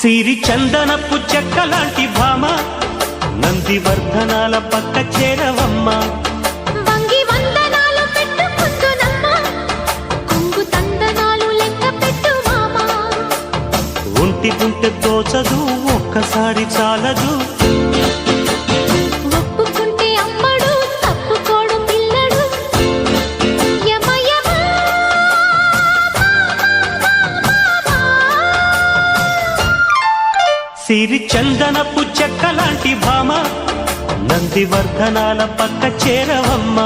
సిరి చందనపు చెక్కలాంటి భామ నందివర్ధనాల పక్క చేరవమ్మ. వంగి వందనాలు పెట్టుకుందునమ్మ కొంగు తందనాలు లెక్క పెట్టు మామ. ఒంటి గుంటె తోచదు ఒక్కసారి చాలదు ఒప్పుకుంటే అమ్మడు తప్పుకోడు పిల్లడు యమ యమ. సిరి చందనపు చెక్కలాంటి భామ నందివర్ధనాల పక్క చేరవమ్మ.